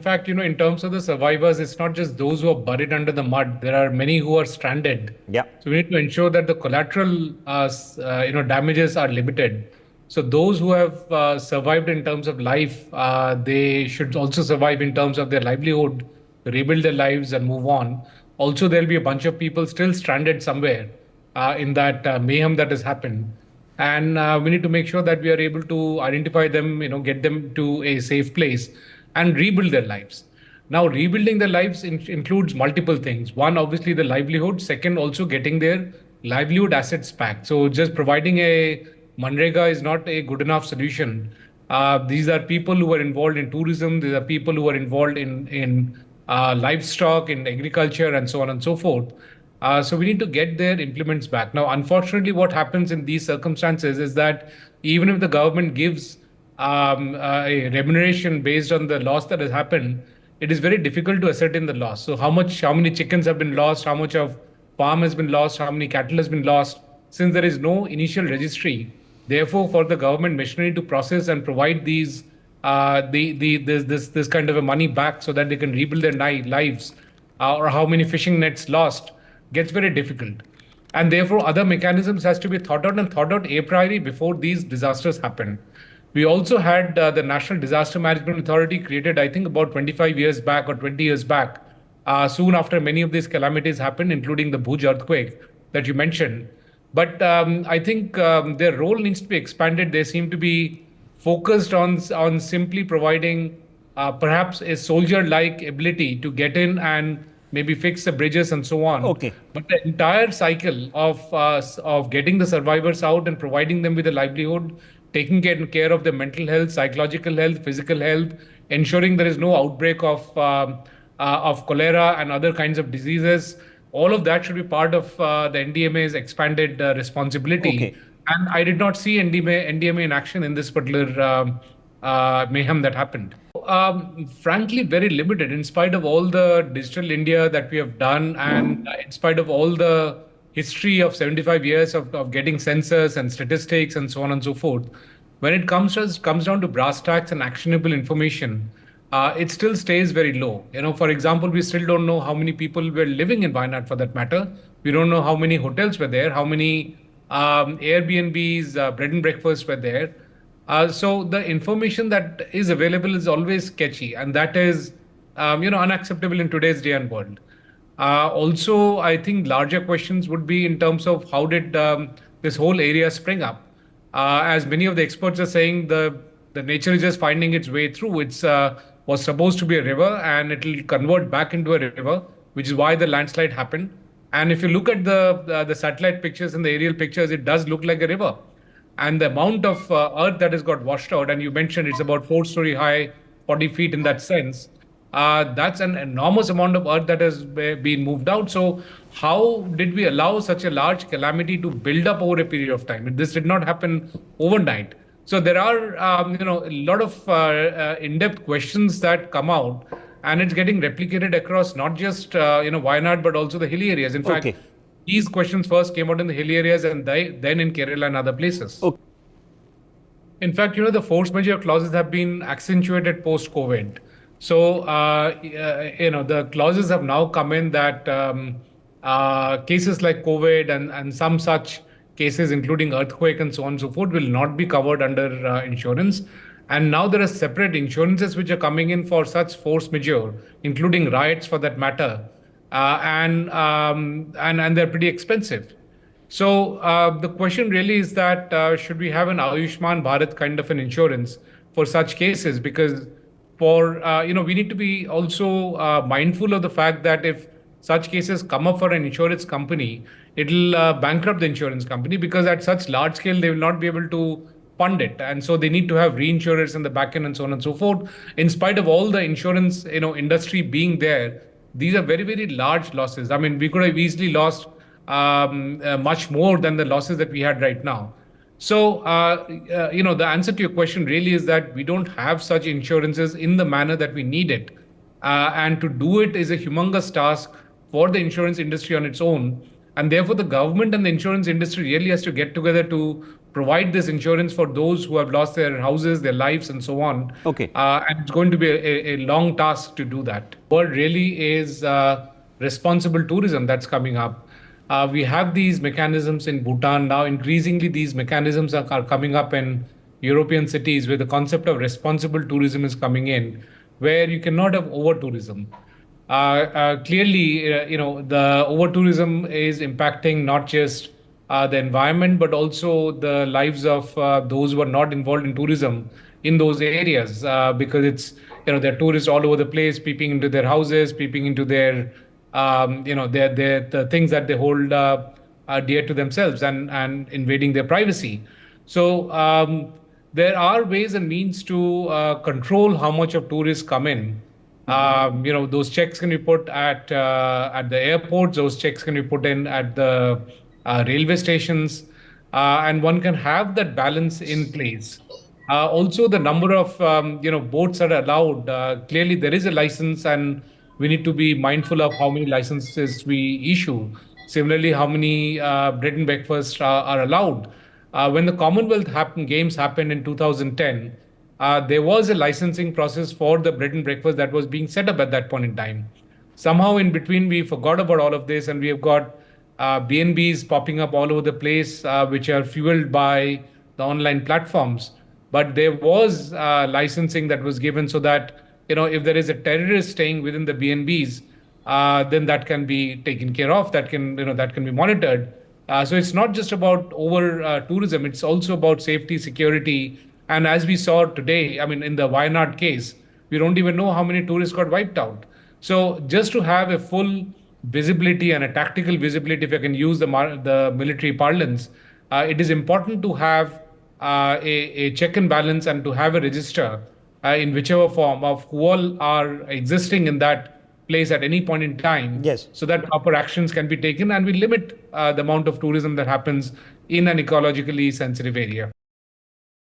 In fact, in terms of the survivors, it's not just those who are buried under the mud. There are many who are stranded. Yeah. So we need to ensure that the collateral, damages are limited. So those who have survived in terms of life, they should also survive in terms of their livelihood, rebuild their lives and move on. Also, there'll be a bunch of people still stranded somewhere in that mayhem that has happened. And we need to make sure that we are able to identify them, get them to a safe place and rebuild their lives. Now, rebuilding their lives includes multiple things. One, obviously, the livelihood. Second, also getting their livelihood assets back. So just providing a Manrega is not a good enough solution. These are people who are involved in tourism. These are people who are involved in livestock, in agriculture, and so on and so forth. So we need to get their implements back. Now, unfortunately, what happens in these circumstances is that even if the government gives a remuneration based on the loss that has happened, it is very difficult to ascertain the loss. So how many chickens have been lost, how much of farm has been lost, how many cattle has been lost, since there is no initial registry. Therefore, for the government machinery to process and provide these this kind of a money back so that they can rebuild their lives, or how many fishing nets lost, gets very difficult. And therefore, other mechanisms has to be thought out and thought out a priori before these disasters happen. We also had the National Disaster Management Authority created, I think, about 25 years back or 20 years back, soon after many of these calamities happened, including the Bhuj earthquake that you mentioned. But I think their role needs to be expanded. They seem to be focused on simply providing perhaps a soldier-like ability to get in and maybe fix the bridges and so on. Okay. But the entire cycle of getting the survivors out and providing them with a livelihood, taking care of their mental health, psychological health, physical health, ensuring there is no outbreak of cholera and other kinds of diseases. All of that should be part of the NDMA's expanded responsibility. Okay. And I did not see NDMA in action in this particular mayhem that happened. Frankly, very limited in spite of all the digital India that we have done and in spite of all the history of 75 years of getting census and statistics and so on and so forth. When it comes down to brass tacks and actionable information, it still stays very low. For example, we still don't know how many people were living in Wayanad for that matter. We don't know how many hotels were there, how many Airbnbs, bread and breakfast were there. So the information that is available is always sketchy, and that is, unacceptable in today's day and world. Also, I think larger questions would be in terms of how did this whole area spring up? As many of the experts are saying, the nature is just finding its way through. It's was supposed to be a river, and it will convert back into a river, which is why the landslide happened. And if you look at the satellite pictures and the aerial pictures, it does look like a river. And the amount of earth that has got washed out, and you mentioned it's about 4-story high, 40 feet in that sense. That's an enormous amount of earth that has been moved out. So how did we allow such a large calamity to build up over a period of time? This did not happen overnight. So there are, a lot of in-depth questions that come out, and it's getting replicated across not just, Wayanad, but also the hilly areas. In fact, these questions first came out in the hilly areas and then in Kerala and other places. Okay. In fact, the force majeure clauses have been accentuated post-COVID. So, the clauses have now come in that cases like COVID and some such cases, including earthquake and so on and so forth, will not be covered under insurance. And now there are separate insurances which are coming in for such force majeure, including riots for that matter. And they're pretty expensive. So the question really is that should we have an Ayushman Bharat kind of an insurance for such cases? Because we need to be also mindful of the fact that if such cases come up for an insurance company, it'll bankrupt the insurance company, because at such large scale, they will not be able to fund it. And so they need to have reinsurers in the back end and so on and so forth. In spite of all the insurance, industry being there, these are very, very large losses. I mean, we could have easily lost much more than the losses that we had right now. So, the answer to your question really is that we don't have such insurances in the manner that we need it. And to do it is a humongous task for the insurance industry on its own. And therefore, the government and the insurance industry really has to get together to provide this insurance for those who have lost their houses, their lives, and so on. Okay. And it's going to be a long task to do that. What really is responsible tourism that's coming up. We have these mechanisms in Bhutan now. Increasingly, these mechanisms are coming up in European cities where the concept of responsible tourism is coming in, where you cannot have over tourism. Clearly, the over tourism is impacting not just the environment, but also the lives of those who are not involved in tourism in those areas, because there are tourists all over the place, peeping into their houses, peeping into their, the things that they hold dear to themselves, and invading their privacy. So there are ways and means to control how much of tourists come in. Those checks can be put at the airports. Those checks can be put in at the railway stations, and one can have that balance in place. Also, the number of boats that are allowed. Clearly, there is a license, and we need to be mindful of how many licenses we issue. Similarly, how many bread and breakfasts are allowed. When the Games happened in 2010, there was a licensing process for the bread and breakfast that was being set up at that point in time. Somehow in between, we forgot about all of this, and we have got B&Bs popping up all over the place, which are fueled by the online platforms. But there was licensing that was given so that, if there is a terrorist staying within the B&Bs, then that can be taken care of. That can be monitored. So it's not just about over tourism; it's also about safety, security, and as we saw today, I mean, in the Wayanad case, we don't even know how many tourists got wiped out. So just to have a full visibility and a tactical visibility, if I can use the military parlance, it is important to have a check and balance and to have a register in whichever form of who all are existing in that place at any point in time, Yes. so that proper actions can be taken and we limit the amount of tourism that happens in an ecologically sensitive area.